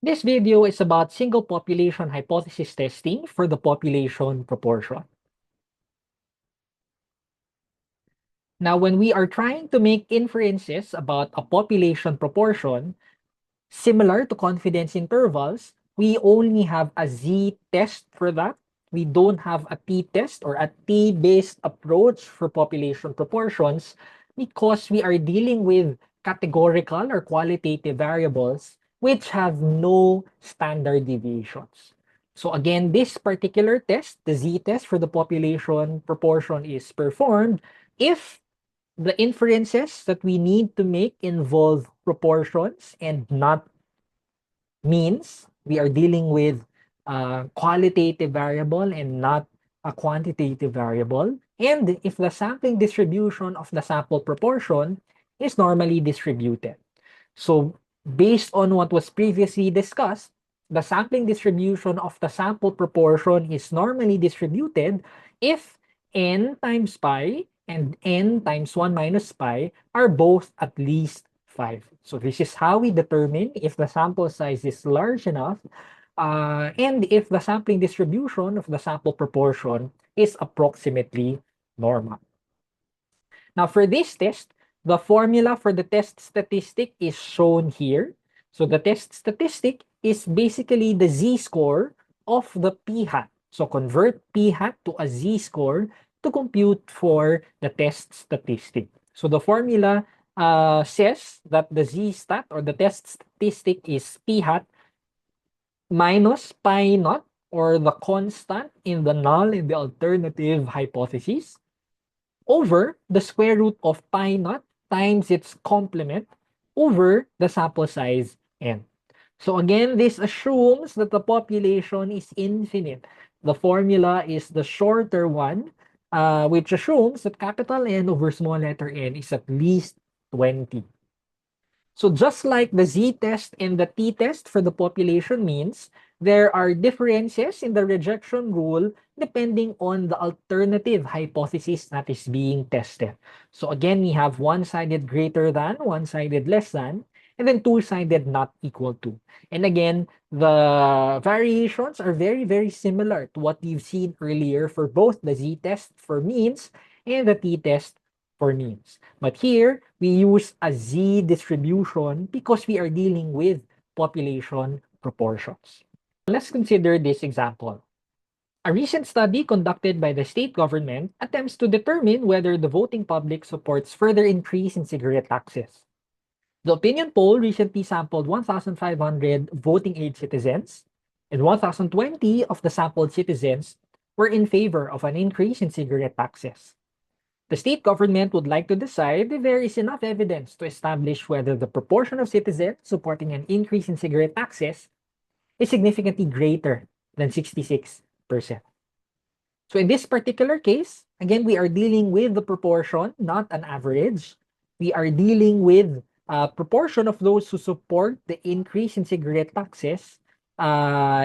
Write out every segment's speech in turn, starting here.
This video is about single population hypothesis testing for the population proportion. Now, when we are trying to make inferences about a population proportion, similar to confidence intervals, we only have a z-test for that. We don't have a t-test or a t-based approach for population proportions because we are dealing with categorical or qualitative variables which have no standard deviations. So again, this particular test, the z-test for the population proportion, is performed if the inferences that we need to make involve proportions and not means. We are dealing with a qualitative variable and not a quantitative variable. And if the sampling distribution of the sample proportion is normally distributed. So based on what was previously discussed, the sampling distribution of the sample proportion is normally distributed if n times pi and n times 1 minus pi are both at least 5. So this is how we determine if the sample size is large enough and if the sampling distribution of the sample proportion is approximately normal. Now for this test, the formula for the test statistic is shown here. So the test statistic is basically the z-score of the p-hat. So convert p-hat to a z-score to compute for the test statistic. So the formula says that the z-stat or the test statistic is p-hat minus pi naught or the constant in the null and the alternative hypothesis over the square root of pi naught times its complement over the sample size n. So again, this assumes that the population is infinite. The formula is the shorter one, which assumes that capital N over small letter n is at least 20. So just like the z-test and the t-test for the population means, there are differences in the rejection rule depending on the alternative hypothesis that is being tested. So again, we have one-sided greater than, one-sided less than, and then two-sided not equal to. And again, the variations are very, very similar to what we've seen earlier for both the z-test for means and the t-test for means. But here, we use a z distribution because we are dealing with population proportions. Let's consider this example. A recent study conducted by the state government attempts to determine whether the voting public supports further increase in cigarette taxes. The opinion poll recently sampled 1,500 voting-age citizens, and 1,020 of the sampled citizens were in favor of an increase in cigarette taxes. The state government would like to decide if there is enough evidence to establish whether the proportion of citizens supporting an increase in cigarette taxes is significantly greater than 66%. So in this particular case, again, we are dealing with the proportion, not an average. We are dealing with a proportion of those who support the increase in cigarette taxes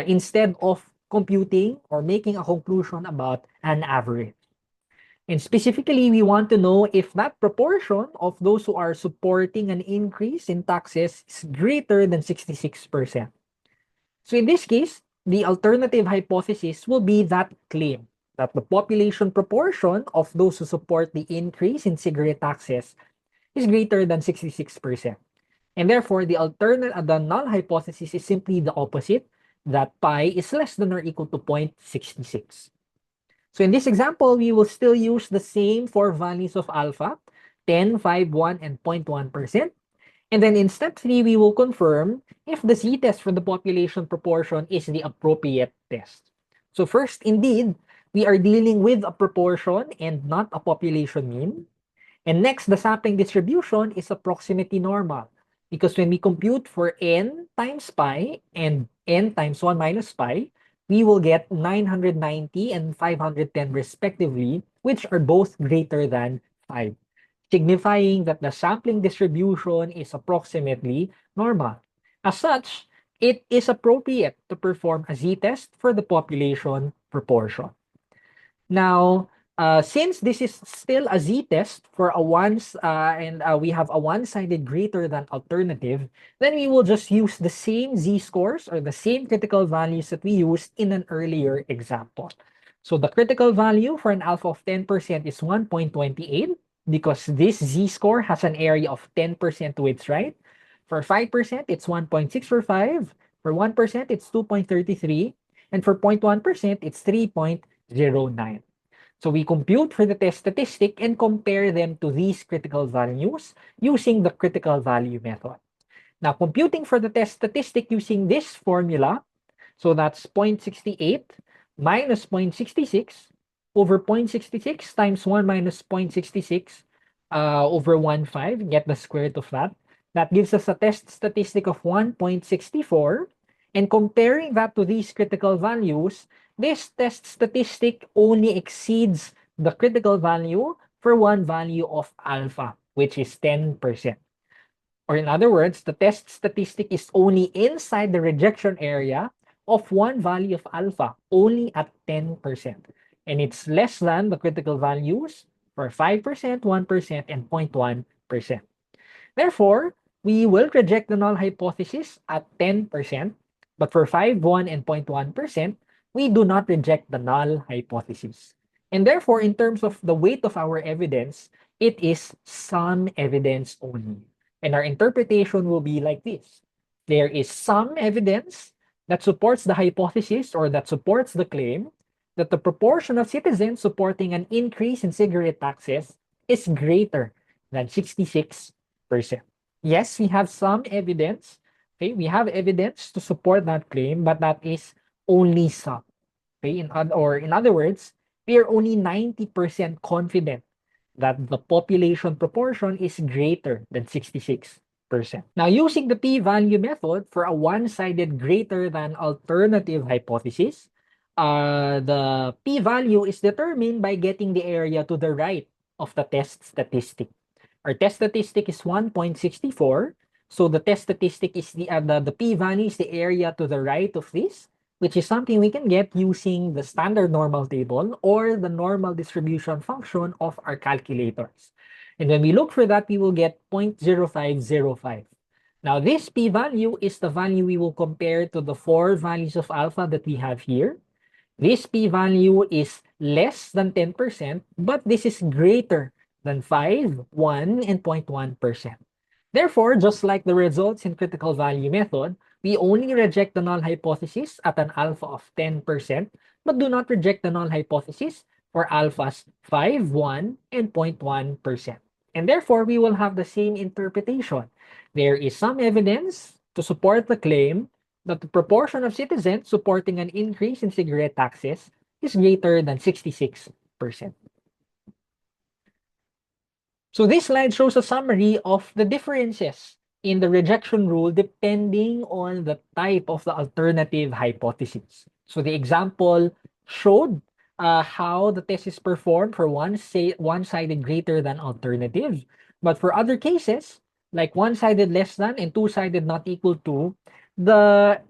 instead of computing or making a conclusion about an average. And specifically, we want to know if that proportion of those who are supporting an increase in taxes is greater than 66%. So in this case, the alternative hypothesis will be that claim that the population proportion of those who support the increase in cigarette taxes is greater than 66%. And therefore, the null hypothesis is simply the opposite, that pi is less than or equal to 0.66. So in this example, we will still use the same four values of alpha, 10, 5, 1, and 0.1%. And then in step 3, we will confirm if the z-test for the population proportion is the appropriate test. So first, indeed, we are dealing with a proportion and not a population mean. And next, the sampling distribution is approximately normal. Because when we compute for n times pi and n times 1 minus pi, we will get 990 and 510 respectively, which are both greater than 5, signifying that the sampling distribution is approximately normal. As such, it is appropriate to perform a z-test for the population proportion. Now, Since this is still a z-test for a we have a one-sided greater than alternative, then we will just use the same z-scores or the same critical values that we used in an earlier example. So the critical value for an alpha of 10% is 1.28 because this z-score has an area of 10% to its right. For 5%, it's 1.645. For 1%, it's 2.33. And for 0.1%, it's 3.09. So we compute for the test statistic and compare them to these critical values using the critical value method. Now, computing for the test statistic using this formula, so that's 0.68 minus 0.66 over 0.66 times 1 minus 0.66 over 1.5, get the square root of that. That gives us a test statistic of 1.64. And comparing that to these critical values, this test statistic only exceeds the critical value for one value of alpha, which is 10%. Or in other words, the test statistic is only inside the rejection area of one value of alpha, only at 10%. And it's less than the critical values for 5%, 1%, and 0.1%. Therefore, we will reject the null hypothesis at 10%, but for 5, 1, and 0.1%, we do not reject the null hypothesis. And therefore, in terms of the weight of our evidence, it is some evidence only. And our interpretation will be like this. There is some evidence that supports the hypothesis or that supports the claim that the proportion of citizens supporting an increase in cigarette taxes is greater than 66%. Yes, we have some evidence. Okay, we have evidence to support that claim, but that is only some. Okay, in other words, we are only 90% confident that the population proportion is greater than 66%. Now, using the p-value method for a one-sided greater than alternative hypothesis, the p-value is determined by getting the area to the right of the test statistic. Our test statistic is 1.64. So the test statistic is the p-value is the area to the right of this, which is something we can get using the standard normal table or the normal distribution function of our calculators. And when we look for that, we will get 0.0505. Now, this p-value is the value we will compare to the four values of alpha that we have here. This p-value is less than 10%, but this is greater than 5, 1, and 0.1%. Therefore, just like the results in critical value method, we only reject the null hypothesis at an alpha of 10%, but do not reject the null hypothesis for alphas 5, 1, and 0.1%. And therefore, we will have the same interpretation. There is some evidence to support the claim that the proportion of citizens supporting an increase in cigarette taxes is greater than 66%. So this slide shows a summary of the differences in the rejection rule depending on the type of the alternative hypothesis. So the example showed how the test is performed for one-sided greater than alternative. But for other cases, like one-sided less than and two-sided not equal to, the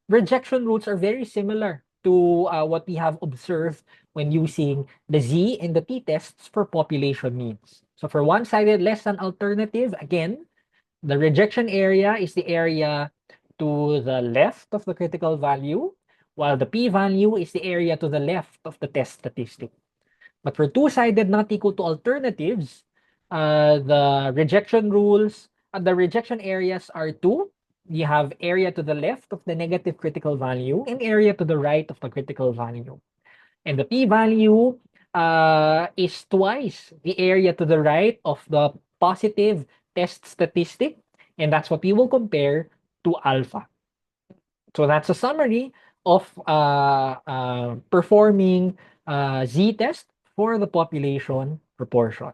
rejection rules are very similar to what we have observed when using the Z and the T tests for population means. So for one-sided less than alternative, again, the rejection area is the area to the left of the critical value, while the p-value is the area to the left of the test statistic. But for two-sided not equal to alternatives, the rejection rules, the rejection areas are two. You have area to the left of the negative critical value and area to the right of the critical value. And the p-value is twice the area to the right of the positive test statistic. And that's what we will compare to alpha. So that's a summary of performing z-test for the population proportion.